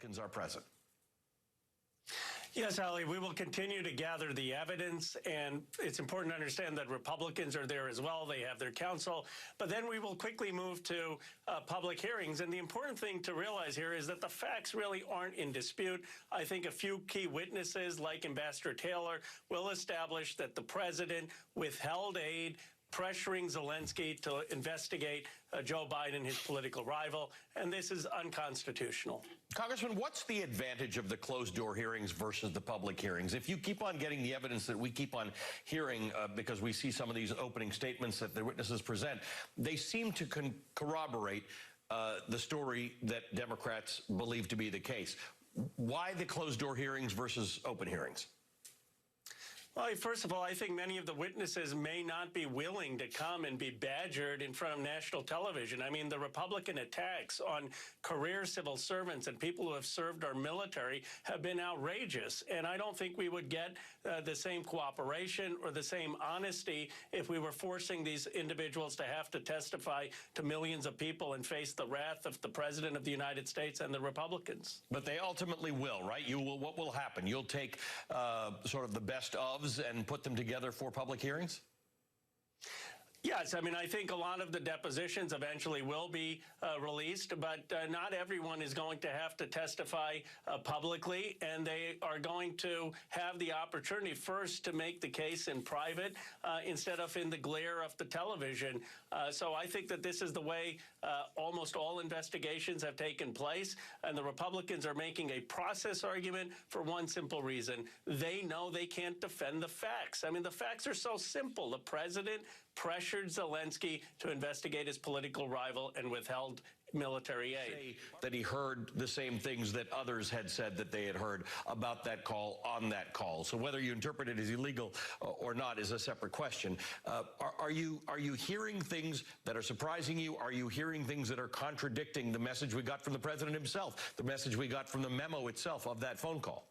Republicans are present. Yes, Ali, we will continue to gather the evidence, and it's important to understand that Republicans are there as well. They have their counsel, but then we will quickly move to public hearings. And the important thing to realize here is that the facts really aren't in dispute. I think a few key witnesses, like Ambassador Taylor, will establish that the president withheld aid, pressuring Zelensky to investigate Joe Biden, his political rival, and this is unconstitutional. Congressman, what's the advantage of the closed-door hearings versus the public hearings? If you keep on getting the evidence that we keep on hearing because we see some of these opening statements that the witnesses present, they seem to corroborate the story that Democrats believe to be the case. Why the closed-door hearings versus open hearings? Well, first of all, I think many of the witnesses may not be willing to come and be badgered in front of national television. I mean, the Republican attacks on career civil servants and people who have served our military have been outrageous. And I don't think we would get the same cooperation or the same honesty if we were forcing these individuals to have to testify to millions of people and face the wrath of the President of the United States and the Republicans. But they ultimately will, right? You will. What will happen? You'll take sort of the best of and put them together for public hearings? Yes, I mean, I think a lot of the depositions eventually will be released, but not everyone is going to have to testify publicly, and they are going to have the opportunity first to make the case in private instead of in the glare of the television. So I think that this is the way almost all investigations have taken place, and the Republicans are making a process argument for one simple reason. They know they can't defend the facts. I mean, the facts are so simple. The president pressured Zelensky to investigate his political rival and withheld military aid. That he heard the same things that others had said that they had heard about that call on that call. So whether you interpret it as illegal or not is a separate question. Are you hearing things that are surprising you? Are you hearing things that are contradicting the message we got from the president himself, the message we got from the memo itself of that phone call?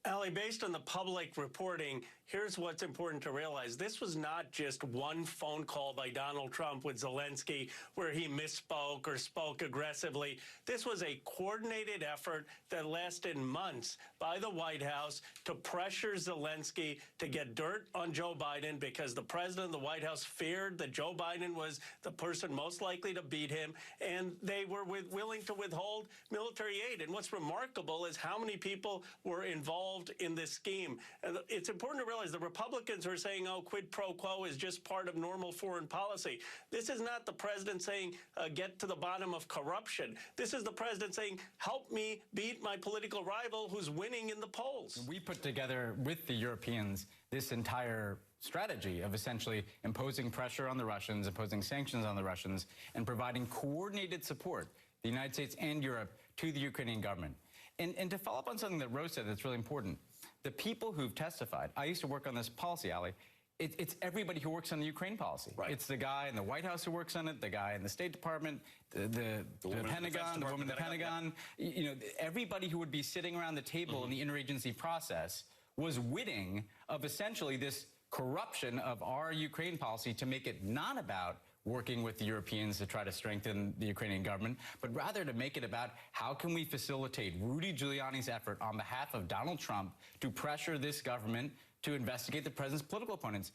Ali, based on the public reporting, here's what's important to realize. This was not just one phone call by Donald Trump with Zelensky where he misspoke or spoke aggressively. This was a coordinated effort that lasted months by the White House to pressure Zelensky to get dirt on Joe Biden because the president of the White House feared that Joe Biden was the person most likely to beat him, and they were willing to withhold military aid. And what's remarkable is how many people were involved in this scheme. And it's important to realize the Republicans are saying, oh, quid pro quo is just part of normal foreign policy. This is not the president saying, get to the bottom of corruption. This is the president saying, help me beat my political rival who's winning in the polls. We put together with the Europeans this entire strategy of essentially imposing pressure on the Russians, imposing sanctions on the Russians, and providing coordinated support, the United States and Europe, to the Ukrainian government. And to follow up on something that Rose said that's really important, the people who've testified, I used to work on this policy, Ali, it's everybody who works on the Ukraine policy. Right. It's the guy in the White House who works on it, the guy in the State Department, the Pentagon, the woman in the Pentagon. You know, everybody who would be sitting around the table in the interagency process was witting of essentially this corruption of our Ukraine policy to make it not about working with the Europeans to try to strengthen the Ukrainian government, but rather to make it about how can we facilitate Rudy Giuliani's effort on behalf of Donald Trump to pressure this government to investigate the president's political opponents.